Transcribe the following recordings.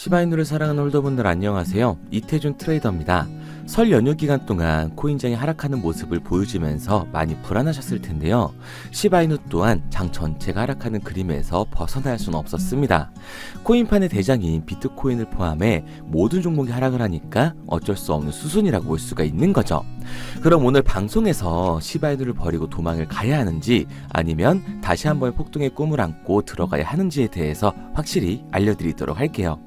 시바이누를 사랑하는 홀더분들 안녕하세요. 이태준 트레이더입니다. 설 연휴 기간 동안 코인장이 하락하는 모습을 보여주면서 많이 불안하셨을 텐데요. 시바이누 또한 장 전체가 하락하는 그림에서 벗어날 수는 없었습니다. 코인판의 대장인 비트코인을 포함해 모든 종목이 하락을 하니까 어쩔 수 없는 수순이라고 볼 수가 있는 거죠. 그럼 오늘 방송에서 시바이누를 버리고 도망을 가야 하는지 아니면 다시 한번 폭등의 꿈을 안고 들어가야 하는지에 대해서 확실히 알려드리도록 할게요.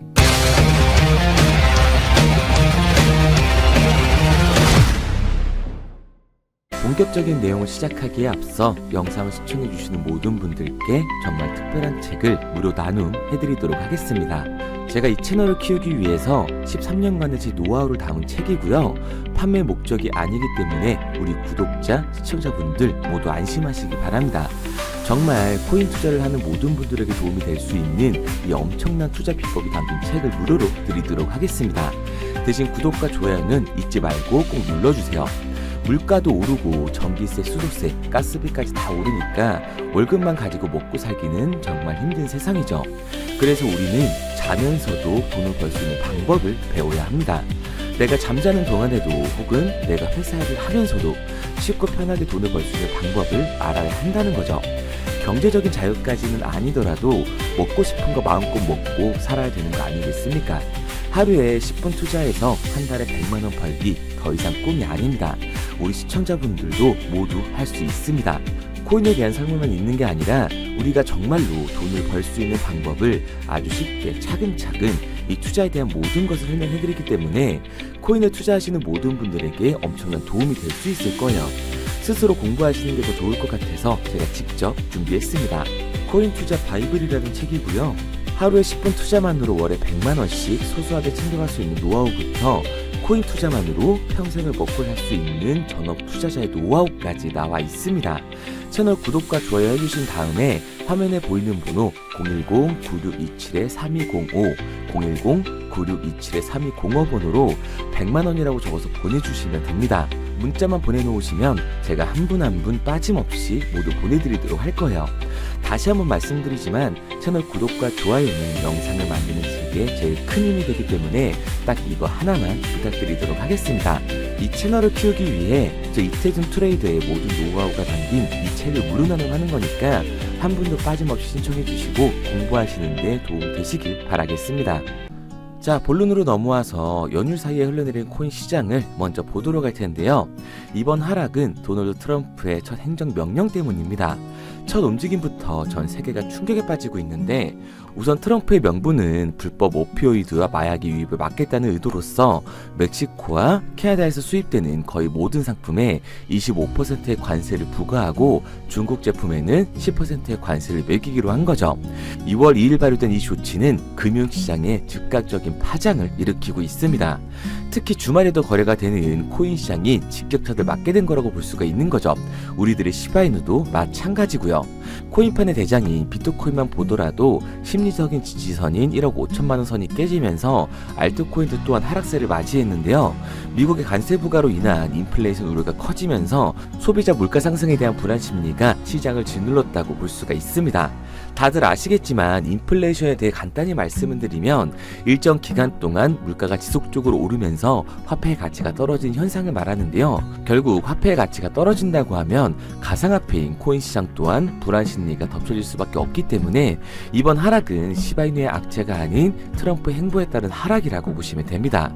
본격적인 내용을 시작하기에 앞서 영상을 시청해주시는 모든 분들께 정말 특별한 책을 무료 나눔해드리도록 하겠습니다. 제가 이 채널을 키우기 위해서 13년간의 제 노하우를 담은 책이고요. 판매 목적이 아니기 때문에 우리 구독자, 시청자분들 모두 안심하시기 바랍니다. 정말 코인 투자를 하는 모든 분들에게 도움이 될 수 있는 이 엄청난 투자 비법이 담긴 책을 무료로 드리도록 하겠습니다. 대신 구독과 좋아요는 잊지 말고 꼭 눌러주세요. 물가도 오르고 전기세, 수도세, 가스비까지 다 오르니까 월급만 가지고 먹고 살기는 정말 힘든 세상이죠. 그래서 우리는 자면서도 돈을 벌 수 있는 방법을 배워야 합니다. 내가 잠자는 동안에도 혹은 내가 회사 일을 하면서도 쉽고 편하게 돈을 벌 수 있는 방법을 알아야 한다는 거죠. 경제적인 자유까지는 아니더라도 먹고 싶은 거 마음껏 먹고 살아야 되는 거 아니겠습니까? 하루에 10분 투자해서 한 달에 100만 원 벌기 더 이상 꿈이 아닙니다. 우리 시청자분들도 모두 할 수 있습니다. 코인에 대한 설명만 있는 게 아니라 우리가 정말로 돈을 벌 수 있는 방법을 아주 쉽게 차근차근 이 투자에 대한 모든 것을 설명해드리기 때문에 코인에 투자하시는 모든 분들에게 엄청난 도움이 될 수 있을 거예요. 스스로 공부하시는 게 더 좋을 것 같아서 제가 직접 준비했습니다. 코인 투자 바이블이라는 책이고요. 하루에 10분 투자만으로 월에 100만원씩 소소하게 챙겨갈 수 있는 노하우부터 코인 투자만으로 평생을 먹고 살 수 있는 전업 투자자의 노하우까지 나와 있습니다. 채널 구독과 좋아요 해주신 다음에 화면에 보이는 번호 010-9627-3205 010-9627-3205 번호로 100만원이라고 적어서 보내주시면 됩니다. 문자만 보내놓으시면 제가 한 분 한 분 빠짐없이 모두 보내드리도록 할 거예요. 다시 한번 말씀드리지만 채널 구독과 좋아요는 영상을 만드는 책에 제일 큰 힘이 되기 때문에 딱 이거 하나만 부탁드리도록 하겠습니다. 이 채널을 키우기 위해 저 이태준 트레이더의 모든 노하우가 담긴 이 책을 무료 나눔하는 거니까 한 분도 빠짐없이 신청해 주시고 공부하시는 데 도움 되시길 바라겠습니다. 자, 본론으로 넘어와서 연휴 사이에 흘러내린 코인 시장을 먼저 보도록 할 텐데요. 이번 하락은 도널드 트럼프의 첫 행정 명령 때문입니다. 첫 움직임부터 전 세계가 충격에 빠지고 있는데 우선 트럼프의 명분은 불법 오피오이드와 마약의 유입을 막겠다는 의도로서 멕시코와 캐나다에서 수입되는 거의 모든 상품에 25%의 관세를 부과하고 중국 제품에는 10%의 관세를 매기기로 한 거죠. 2월 2일 발효된 이 조치는 금융시장에 즉각적인 파장을 일으키고 있습니다. 특히 주말에도 거래가 되는 코인 시장이 직격탄을 맞게 된 거라고 볼 수가 있는 거죠. 우리들의 시바이누도 마찬가지고요. 코인판의 대장인 비트코인만 보더라도 심리적인 지지선인 1억 5천만 원 선이 깨지면서 알트코인도 또한 하락세를 맞이했는데요. 미국의 관세 부과로 인한 인플레이션 우려가 커지면서 소비자 물가 상승에 대한 불안 심리가 시장을 짓눌렀다고 볼 수가 있습니다. 다들 아시겠지만 인플레이션에 대해 간단히 말씀을 드리면 일정 기간 동안 물가가 지속적으로 오르면서 화폐의 가치가 떨어진 현상을 말하는데요. 결국 화폐의 가치가 떨어진다고 하면 가상화폐인 코인 시장 또한 불안 심리가 덮쳐질 수밖에 없기 때문에 이번 하락은 시바이누의 악재가 아닌 트럼프의 행보에 따른 하락이라고 보시면 됩니다.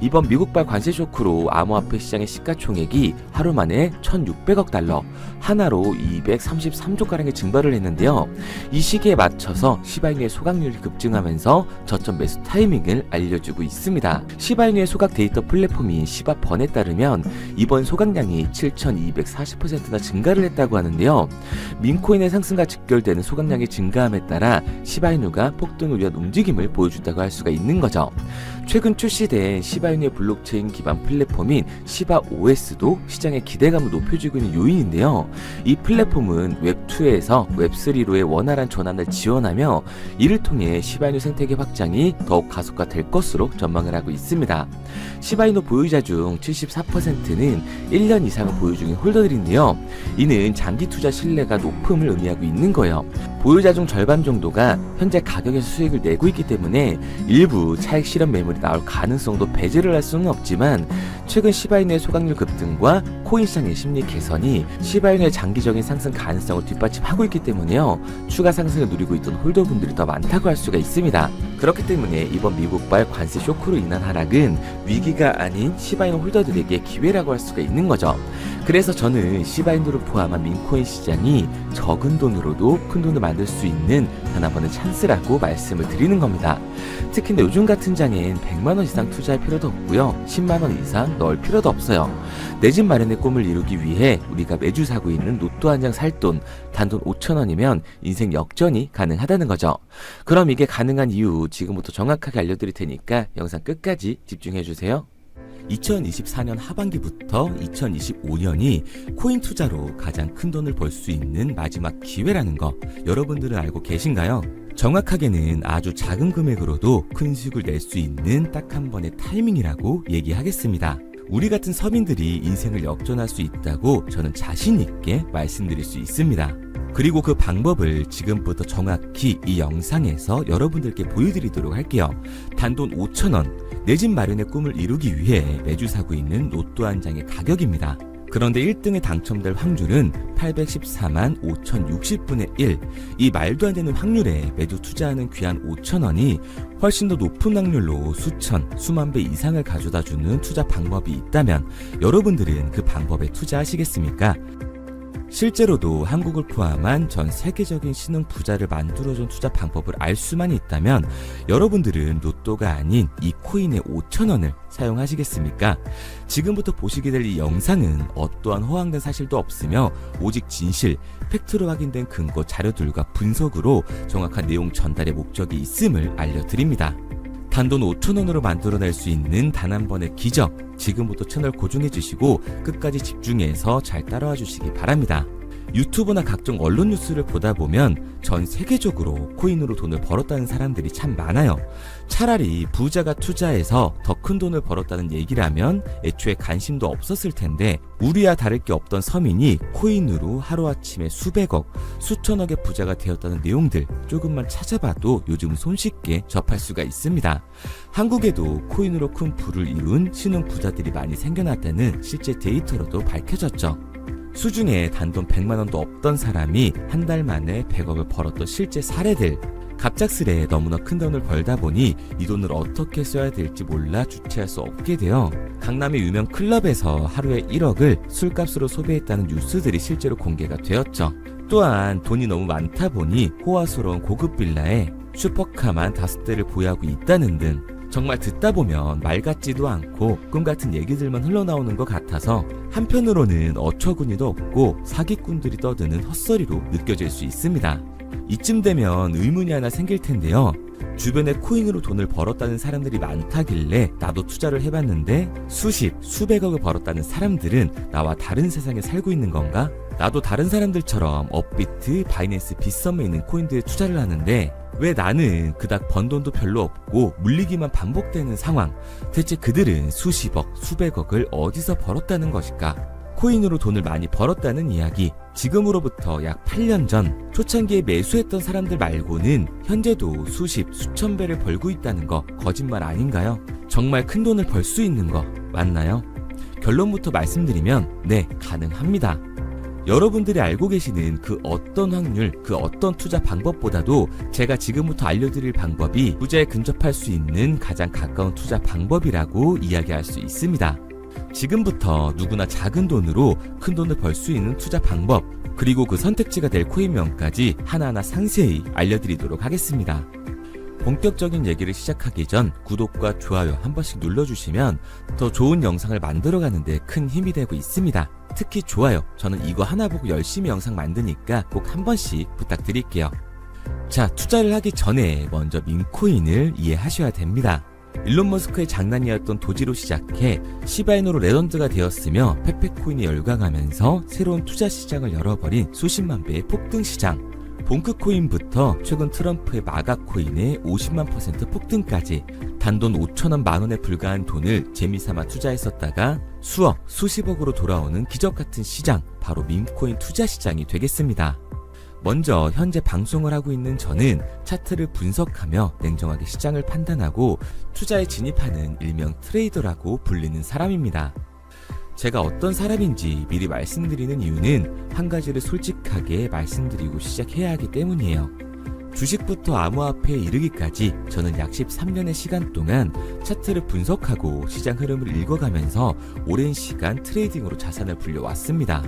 이번 미국발 관세 쇼크로 암호화폐 시장의 시가총액이 하루 만에 1,600억 달러, 하나로 233조가량의 증발을 했는데요. 이 시기에 맞춰서 시바이누의 소각률이 급증하면서 저점 매수 타이밍을 알려주고 있습니다. 시바이누의 소각 데이터 플랫폼인 시바번에 따르면 이번 소각량이 7,240%나 증가를 했다고 하는데요. 민코인의 상승과 직결되는 소각량의 증가함에 따라 시바이누가 폭등을 위한 움직임을 보여준다고 할 수가 있는 거죠. 최근 출시된 시바이누의 블록체인 기반 플랫폼인 시바OS도 시장의 기대감을 높여주고 있는 요인인데요. 이 플랫폼은 웹2에서 웹3로의 원활한 시장 전환을 지원하며 이를 통해 시바이누 생태계 확장이 더욱 가속화될 것으로 전망을 하고 있습니다. 시바이누 보유자 중 74%는 1년 이상을 보유 중인 홀더들인데요. 이는 장기 투자 신뢰가 높음을 의미하고 있는 거예요. 보유자 중 절반 정도가 현재 가격에서 수익을 내고 있기 때문에 일부 차익 실현 매물이 나올 가능성도 배제를 할 수는 없지만, 최근 시바이누의 소각률 급등과 코인 시장의 심리 개선이 시바이누의 장기적인 상승 가능성을 뒷받침하고 있기 때문에요. 추가 상승을 누리고 있던 홀더분들이 더 많다고 할 수가 있습니다. 그렇기 때문에 이번 미국발 관세 쇼크로 인한 하락은 위기가 아닌 시바이누 홀더들에게 기회라고 할 수가 있는 거죠. 그래서 저는 시바이누를 포함한 민코인 시장이 적은 돈으로도 큰 돈을 만들 수 있는 단 한 번의 찬스라고 말씀을 드리는 겁니다. 특히 요즘 같은 장엔 100만원 이상 투자할 필요도 없고요, 10만원 이상 넣을 필요도 없어요. 내 집 마련의 꿈을 이루기 위해 우리가 매주 사고 있는 로또 한 장 살 돈, 단돈 5,000원이면 인생 역전이 가능하다는 거죠. 그럼 이게 가능한 이유 지금부터 정확하게 알려드릴 테니까 영상 끝까지 집중해주세요. 2024년 하반기부터 2025년이 코인 투자로 가장 큰 돈을 벌 수 있는 마지막 기회라는 거 여러분들은 알고 계신가요? 정확하게는 아주 작은 금액으로도 큰 수익을 낼 수 있는 딱 한 번의 타이밍이라고 얘기하겠습니다. 우리 같은 서민들이 인생을 역전할 수 있다고 저는 자신 있게 말씀드릴 수 있습니다. 그리고 그 방법을 지금부터 정확히 이 영상에서 여러분들께 보여드리도록 할게요. 단돈 5,000원, 내 집 마련의 꿈을 이루기 위해 매주 사고 있는 로또 한 장의 가격입니다. 그런데 1등에 당첨될 확률은 814만 5060분의 1. 이 말도 안 되는 확률에 매주 투자하는 귀한 5,000원이 훨씬 더 높은 확률로 수천, 수만 배 이상을 가져다주는 투자 방법이 있다면 여러분들은 그 방법에 투자하시겠습니까? 실제로도 한국을 포함한 전 세계적인 신흥 부자를 만들어준 투자 방법을 알 수만 있다면 여러분들은 로또가 아닌 이 코인의 5,000원을 사용하시겠습니까? 지금부터 보시게 될 이 영상은 어떠한 허황된 사실도 없으며 오직 진실, 팩트로 확인된 근거 자료들과 분석으로 정확한 내용 전달의 목적이 있음을 알려드립니다. 단돈 5,000원으로 만들어낼 수 있는 단 한 번의 기적, 지금부터 채널 고정해 주시고 끝까지 집중해서 잘 따라와 주시기 바랍니다. 유튜브나 각종 언론 뉴스를 보다 보면 전 세계적으로 코인으로 돈을 벌었다는 사람들이 참 많아요. 차라리 부자가 투자해서 더 큰 돈을 벌었다는 얘기라면 애초에 관심도 없었을 텐데, 우리와 다를 게 없던 서민이 코인으로 하루아침에 수백억, 수천억의 부자가 되었다는 내용들 조금만 찾아봐도 요즘 손쉽게 접할 수가 있습니다. 한국에도 코인으로 큰 부를 이룬 신흥 부자들이 많이 생겨났다는 실제 데이터로도 밝혀졌죠. 수중에 단돈 100만원도 없던 사람이 한 달 만에 100억을 벌었던 실제 사례들. 갑작스레 너무나 큰 돈을 벌다 보니 이 돈을 어떻게 써야 될지 몰라 주체할 수 없게 되어 강남의 유명 클럽에서 하루에 1억을 술값으로 소비했다는 뉴스들이 실제로 공개가 되었죠. 또한 돈이 너무 많다 보니 호화스러운 고급 빌라에 슈퍼카만 5대를 보유하고 있다는 등 정말 듣다 보면 말 같지도 않고 꿈 같은 얘기들만 흘러나오는 것 같아서 한편으로는 어처구니도 없고 사기꾼들이 떠드는 헛소리로 느껴질 수 있습니다. 이쯤 되면 의문이 하나 생길 텐데요. 주변에 코인으로 돈을 벌었다는 사람들이 많다길래 나도 투자를 해봤는데 수십, 수백억을 벌었다는 사람들은 나와 다른 세상에 살고 있는 건가? 나도 다른 사람들처럼 업비트, 바이낸스, 빗썸에 있는 코인들에 투자를 하는데 왜 나는 그닥 번 돈도 별로 없고 물리기만 반복되는 상황? 대체 그들은 수십억, 수백억을 어디서 벌었다는 것일까? 코인으로 돈을 많이 벌었다는 이야기, 지금으로부터 약 8년 전 초창기에 매수했던 사람들 말고는 현재도 수십, 수천 배를 벌고 있다는 거 거짓말 아닌가요? 정말 큰 돈을 벌 수 있는 거 맞나요? 결론부터 말씀드리면 네, 가능합니다. 여러분들이 알고 계시는 그 어떤 확률, 그 어떤 투자 방법보다도 제가 지금부터 알려드릴 방법이 부자에 근접할 수 있는 가장 가까운 투자 방법이라고 이야기할 수 있습니다. 지금부터 누구나 작은 돈으로 큰 돈을 벌 수 있는 투자 방법, 그리고 그 선택지가 될 코인명까지 하나하나 상세히 알려드리도록 하겠습니다. 본격적인 얘기를 시작하기 전 구독과 좋아요 한 번씩 눌러주시면 더 좋은 영상을 만들어가는 데 큰 힘이 되고 있습니다. 특히 좋아요, 저는 이거 하나 보고 열심히 영상 만드니까 꼭 한 번씩 부탁드릴게요. 자, 투자를 하기 전에 먼저 민코인을 이해하셔야 됩니다. 일론 머스크의 장난이었던 도지로 시작해 시바이누로 레전드가 되었으며 페페코인이 열광하면서 새로운 투자 시장을 열어버린 수십만 배의 폭등 시장. 봉크코인부터 최근 트럼프의 마가코인의 50만% 폭등까지 단돈 5천원 만원에 불과한 돈을 재미삼아 투자했었다가 수억, 수십억으로 돌아오는 기적같은 시장, 바로 밈코인 투자 시장이 되겠습니다. 먼저 현재 방송을 하고 있는 저는 차트를 분석하며 냉정하게 시장을 판단하고 투자에 진입하는 일명 트레이더라고 불리는 사람입니다. 제가 어떤 사람인지 미리 말씀드리는 이유는 한 가지를 솔직하게 말씀드리고 시작해야 하기 때문이에요. 주식부터 암호화폐에 이르기까지 저는 약 13년의 시간 동안 차트를 분석하고 시장 흐름을 읽어가면서 오랜 시간 트레이딩으로 자산을 불려왔습니다.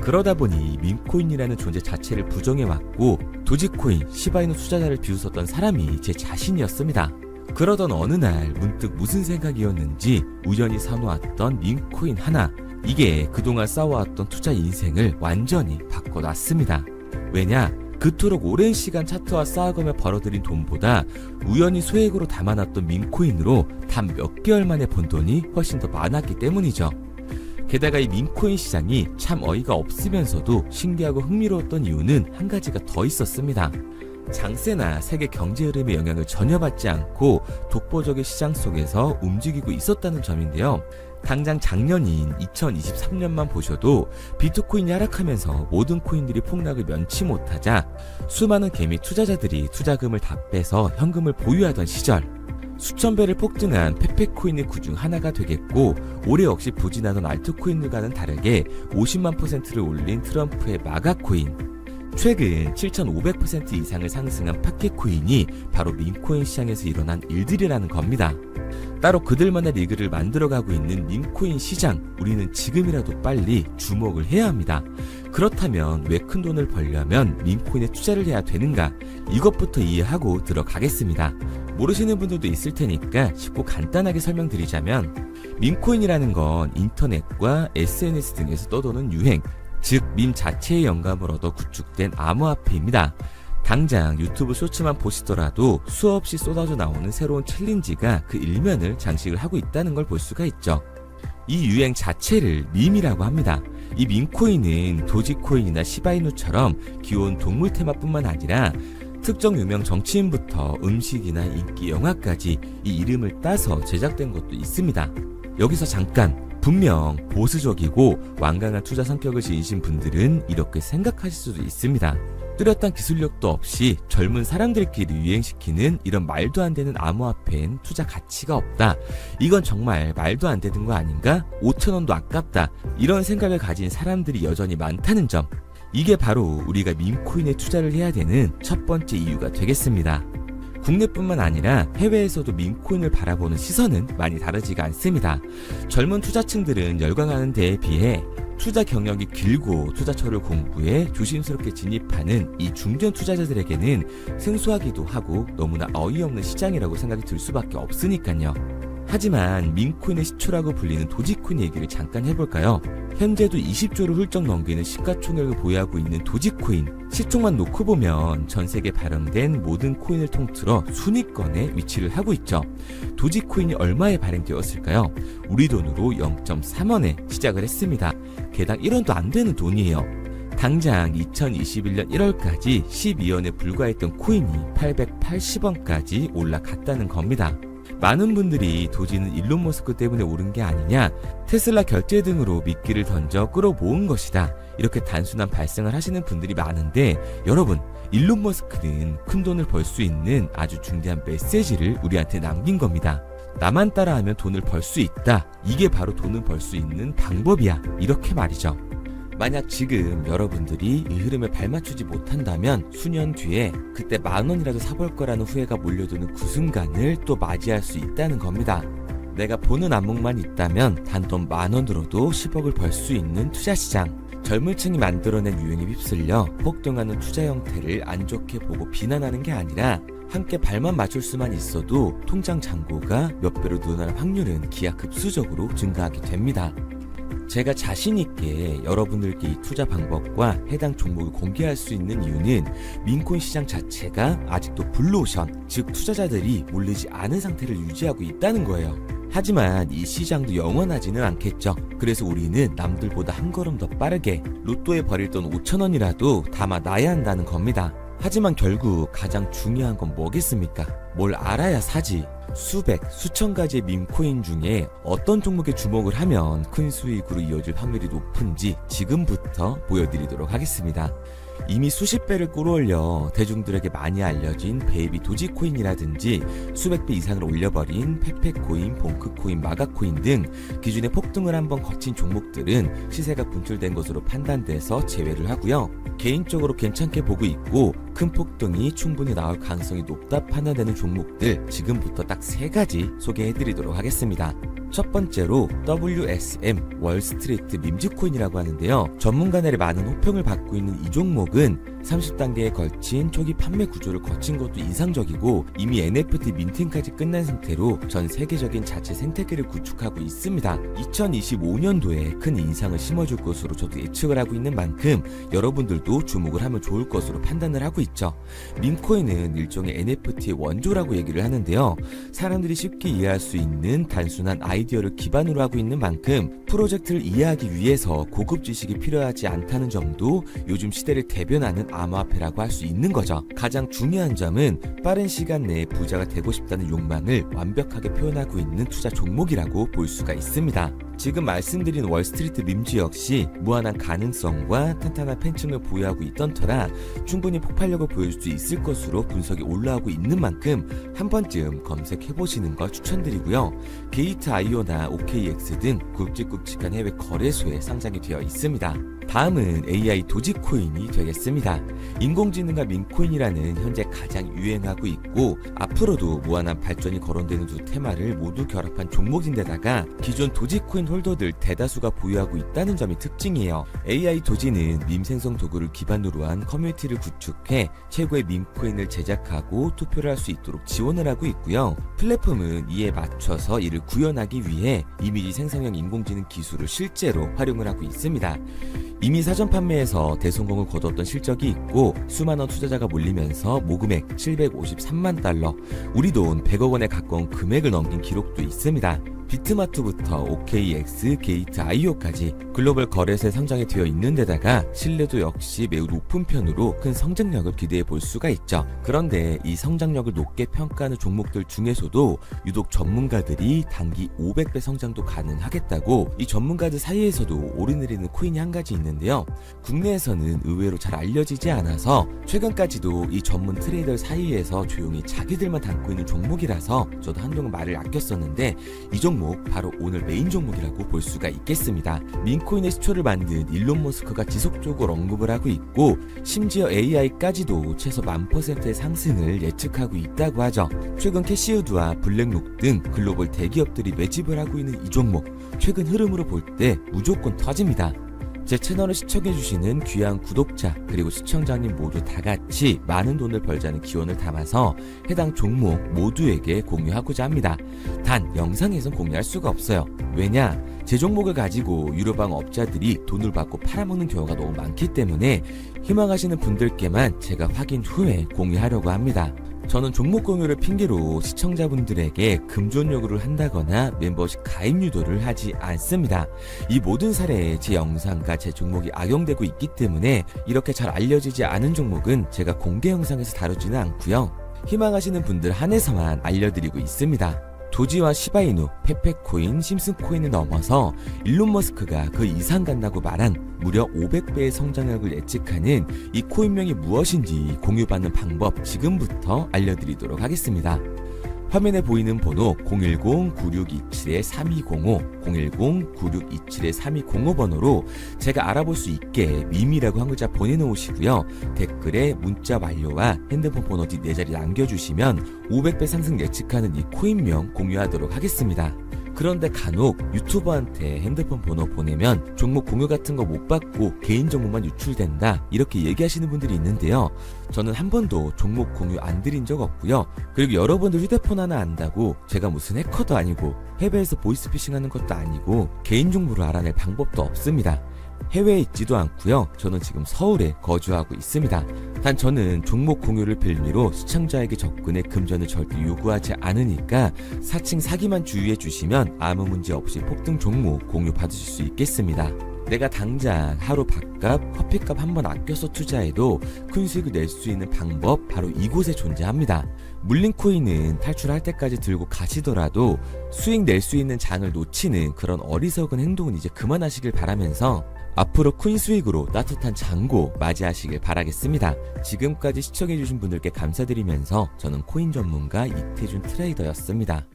그러다 보니 밈코인이라는 존재 자체를 부정해왔고 도지코인, 시바이누 투자자를 비웃었던 사람이 제 자신이었습니다. 그러던 어느 날 문득 무슨 생각이었는지 우연히 사놓았던 밈코인 하나, 이게 그동안 쌓아왔던 투자 인생을 완전히 바꿔놨습니다. 왜냐? 그토록 오랜 시간 차트와 쌓아가며 벌어들인 돈보다 우연히 소액으로 담아놨던 밈코인으로 단 몇 개월 만에 번 돈이 훨씬 더 많았기 때문이죠. 게다가 이 밈코인 시장이 참 어이가 없으면서도 신기하고 흥미로웠던 이유는 한 가지가 더 있었습니다. 장세나 세계 경제 흐름의 영향을 전혀 받지 않고 독보적인 시장 속에서 움직이고 있었다는 점인데요. 당장 작년인 2023년만 보셔도 비트코인이 하락하면서 모든 코인들이 폭락을 면치 못하자 수많은 개미 투자자들이 투자금을 다 빼서 현금을 보유하던 시절, 수천 배를 폭등한 페페코인의 그중 하나가 되겠고, 올해 역시 부진하던 알트코인들과는 다르게 50만%를 올린 트럼프의 마가코인, 최근 7,500% 이상을 상승한 파켓코인이 바로 밈코인 시장에서 일어난 일들이라는 겁니다. 따로 그들만의 리그를 만들어가고 있는 밈코인 시장, 우리는 지금이라도 빨리 주목을 해야 합니다. 그렇다면 왜 큰 돈을 벌려면 밈코인에 투자를 해야 되는가? 이것부터 이해하고 들어가겠습니다. 모르시는 분들도 있을 테니까 쉽고 간단하게 설명드리자면, 밈코인이라는 건 인터넷과 SNS 등에서 떠도는 유행, 즉 밈 자체의 영감을 얻어 구축된 암호화폐입니다. 당장 유튜브 쇼츠만 보시더라도 수없이 쏟아져 나오는 새로운 챌린지가 그 일면을 장식을 하고 있다는 걸 볼 수가 있죠. 이 유행 자체를 밈이라고 합니다. 이 밈코인은 도지코인이나 시바이누처럼 귀여운 동물 테마뿐만 아니라 특정 유명 정치인부터 음식이나 인기 영화까지 이 이름을 따서 제작된 것도 있습니다. 여기서 잠깐, 분명 보수적이고 완강한 투자 성격을 지니신 분들은 이렇게 생각하실 수도 있습니다. 뚜렷한 기술력도 없이 젊은 사람들끼리 유행시키는 이런 말도 안 되는 암호화폐엔 투자 가치가 없다. 이건 정말 말도 안 되는 거 아닌가? 5,000원도 아깝다. 이런 생각을 가진 사람들이 여전히 많다는 점. 이게 바로 우리가 밈코인에 투자를 해야 되는 첫 번째 이유가 되겠습니다. 국내뿐만 아니라 해외에서도 밈코인을 바라보는 시선은 많이 다르지가 않습니다. 젊은 투자층들은 열광하는 데에 비해 투자 경력이 길고 투자처를 공부해 조심스럽게 진입하는 이 중견 투자자들에게는 생소하기도 하고 너무나 어이없는 시장이라고 생각이 들 수밖에 없으니까요. 하지만 밈코인의 시초라고 불리는 도지코인 얘기를 잠깐 해볼까요? 현재도 20조를 훌쩍 넘기는 시가총액을 보유하고 있는 도지코인, 시총만 놓고 보면 전 세계 발행된 모든 코인을 통틀어 순위권에 위치를 하고 있죠. 도지코인이 얼마에 발행되었을까요? 우리 돈으로 0.3원에 시작을 했습니다. 개당 1원도 안 되는 돈이에요. 당장 2021년 1월까지 12원에 불과했던 코인이 880원까지 올라갔다는 겁니다. 많은 분들이 도지는 일론 머스크 때문에 오른 게 아니냐, 테슬라 결제 등으로 미끼를 던져 끌어모은 것이다, 이렇게 단순한 발생을 하시는 분들이 많은데, 여러분, 일론 머스크는 큰 돈을 벌 수 있는 아주 중대한 메시지를 우리한테 남긴 겁니다. 나만 따라하면 돈을 벌 수 있다. 이게 바로 돈을 벌 수 있는 방법이야. 이렇게 말이죠. 만약 지금 여러분들이 이 흐름에 발맞추지 못한다면 수년 뒤에 그때 10,000원이라도 사볼 거라는 후회가 몰려드는 그 순간을 또 맞이할 수 있다는 겁니다. 내가 보는 안목만 있다면 단돈 10,000원으로도 10억을 벌 수 있는 투자시장. 젊은 층이 만들어낸 유행에 휩쓸려 폭등하는 투자 형태를 안 좋게 보고 비난하는 게 아니라 함께 발만 맞출 수만 있어도 통장 잔고가 몇 배로 늘어날 확률은 기하급수적으로 증가하게 됩니다. 제가 자신있게 여러분들께 이 투자 방법과 해당 종목을 공개할 수 있는 이유는 밈코인 시장 자체가 아직도 블루오션, 즉 투자자들이 몰리지 않은 상태를 유지하고 있다는 거예요. 하지만 이 시장도 영원하지는 않겠죠. 그래서 우리는 남들보다 한 걸음 더 빠르게 로또에 버릴 돈 5,000원이라도 담아놔야 한다는 겁니다. 하지만 결국 가장 중요한 건 뭐겠습니까? 뭘 알아야 사지. 수백, 수천 가지의 밈코인 중에 어떤 종목에 주목을 하면 큰 수익으로 이어질 확률이 높은지 지금부터 보여드리도록 하겠습니다. 이미 수십 배를 끌어올려 대중들에게 많이 알려진 베이비 도지코인이라든지 수백 배 이상을 올려버린 페페코인, 봉크코인, 마가코인 등 기존의 폭등을 한번 거친 종목들은 시세가 분출된 것으로 판단돼서 제외를 하고요. 개인적으로 괜찮게 보고 있고 큰 폭등이 충분히 나올 가능성이 높다 판단되는 종목들 지금부터 딱 3가지 소개해드리도록 하겠습니다. 첫 번째로 WSM 월스트리트 밈즈코인이라고 하는데요. 전문가들의 많은 호평을 받고 있는 이 종목은 30단계에 걸친 초기 판매 구조를 거친 것도 인상적이고 이미 NFT 민팅까지 끝난 상태로 전 세계적인 자체 생태계를 구축하고 있습니다. 2025년도에 큰 인상을 심어줄 것으로 저도 예측을 하고 있는 만큼 여러분들도 주목을 하면 좋을 것으로 판단을 하고 있죠. 밈코인은 일종의 NFT의 원조라고 얘기를 하는데요. 사람들이 쉽게 이해할 수 있는 단순한 아이디어를 기반으로 하고 있는 만큼 프로젝트를 이해하기 위해서 고급 지식이 필요하지 않다는 점도 요즘 시대를 대변하는 암호화폐라고 할 수 있는 거죠. 가장 중요한 점은 빠른 시간 내에 부자가 되고 싶다는 욕망을 완벽하게 표현하고 있는 투자 종목이라고 볼 수가 있습니다. 지금 말씀드린 월스트리트 밈즈 역시 무한한 가능성과 탄탄한 팬층을 보유하고 있던 터라 충분히 폭발력을 보여줄 수 있을 것으로 분석이 올라오고 있는 만큼 한 번쯤 검색해보시는 걸 추천드리고요. 게이트.io나 OKX 등 굵직굵직한 해외 거래소에 상장이 되어 있습니다. 다음은 AI 도지코인이 되겠습니다. 인공지능과 밈코인이라는 현재 가장 유행하고 있고 앞으로도 무한한 발전이 거론되는 두 테마를 모두 결합한 종목인데다가 기존 도지코인 홀더들 대다수가 보유하고 있다는 점이 특징이에요. AI 도지는 밈 생성 도구를 기반으로 한 커뮤니티를 구축해 최고의 밈코인을 제작하고 투표를 할 수 있도록 지원을 하고 있고요. 플랫폼은 이에 맞춰서 이를 구현하기 위해 이미지 생성형 인공지능 기술을 실제로 활용을 하고 있습니다. 이미 사전 판매에서 대성공을 거뒀던 실적이 있고 수만원 투자자가 몰리면서 모금액 753만 달러, 우리 돈 100억 원에 가까운 금액을 넘긴 기록도 있습니다. 비트마트부터 OKX, 게이트.io까지 글로벌 거래소에 상장이 되어 있는 데다가 신뢰도 역시 매우 높은 편으로 큰 성장력을 기대해 볼 수가 있죠. 그런데 이 성장력을 높게 평가하는 종목들 중에서도 유독 전문가들이 단기 500배 성장도 가능하겠다고 이 전문가들 사이에서도 오르내리는 코인이 한 가지 있는데요. 국내에서는 의외로 잘 알려지지 않아서 최근까지도 이 전문 트레이더 사이에서 조용히 자기들만 담고 있는 종목이라서 저도 한동안 말을 아꼈었는데 이 종목 바로 오늘 메인 종목이라고 볼 수가 있겠습니다. 밈코인의 시초를 만든 일론 머스크가 지속적으로 언급을 하고 있고 심지어 AI까지도 최소 1000%의 상승을 예측하고 있다고 하죠. 최근 캐시우드와 블랙록 등 글로벌 대기업들이 매집을 하고 있는 이 종목 최근 흐름으로 볼 때 무조건 터집니다. 제 채널을 시청해주시는 귀한 구독자 그리고 시청자님 모두 다같이 많은 돈을 벌자는 기원을 담아서 해당 종목 모두에게 공유하고자 합니다. 단 영상에선 공유할 수가 없어요. 왜냐? 제 종목을 가지고 유료방 업자들이 돈을 받고 팔아먹는 경우가 너무 많기 때문에 희망하시는 분들께만 제가 확인 후에 공유하려고 합니다. 저는 종목 공유를 핑계로 시청자분들에게 금전 요구를 한다거나 멤버십 가입 유도를 하지 않습니다. 이 모든 사례에 제 영상과 제 종목이 악용되고 있기 때문에 이렇게 잘 알려지지 않은 종목은 제가 공개 영상에서 다루지는 않고요. 희망하시는 분들 한해서만 알려드리고 있습니다. 도지와 시바이누, 페페코인, 심슨코인을 넘어서 일론 머스크가 그 이상 간다고 말한 무려 500배의 성장력을 예측하는 이 코인명이 무엇인지 공유받는 방법 지금부터 알려드리도록 하겠습니다. 화면에 보이는 번호 010-9627-3205, 010-9627-3205 번호로 제가 알아볼 수 있게 밈이라고 한 글자 보내놓으시고요. 댓글에 문자 완료와 핸드폰 번호 뒤 4자리 남겨주시면 500배 상승 예측하는 이 코인명 공유하도록 하겠습니다. 그런데 간혹 유튜버한테 핸드폰 번호 보내면 종목 공유 같은 거 못 받고 개인정보만 유출된다 이렇게 얘기하시는 분들이 있는데요. 저는 한 번도 종목 공유 안 드린 적 없고요. 그리고 여러분들 휴대폰 하나 안다고 제가 무슨 해커도 아니고 해외에서 보이스피싱 하는 것도 아니고 개인정보를 알아낼 방법도 없습니다. 해외에 있지도 않고요. 저는 지금 서울에 거주하고 있습니다. 단 저는 종목 공유를 빌미로 시청자에게 접근의 금전을 절대 요구하지 않으니까 사칭 사기만 주의해 주시면 아무 문제 없이 폭등 종목 공유 받으실 수 있겠습니다. 내가 당장 하루 밥값, 커피값 한번 아껴서 투자해도 큰 수익을 낼 수 있는 방법 바로 이곳에 존재합니다. 물린 코인은 탈출할 때까지 들고 가시더라도 수익 낼 수 있는 장을 놓치는 그런 어리석은 행동은 이제 그만하시길 바라면서 앞으로 큰 수익으로 따뜻한 장고 맞이하시길 바라겠습니다. 지금까지 시청해주신 분들께 감사드리면서 저는 코인 전문가 이태준 트레이더였습니다.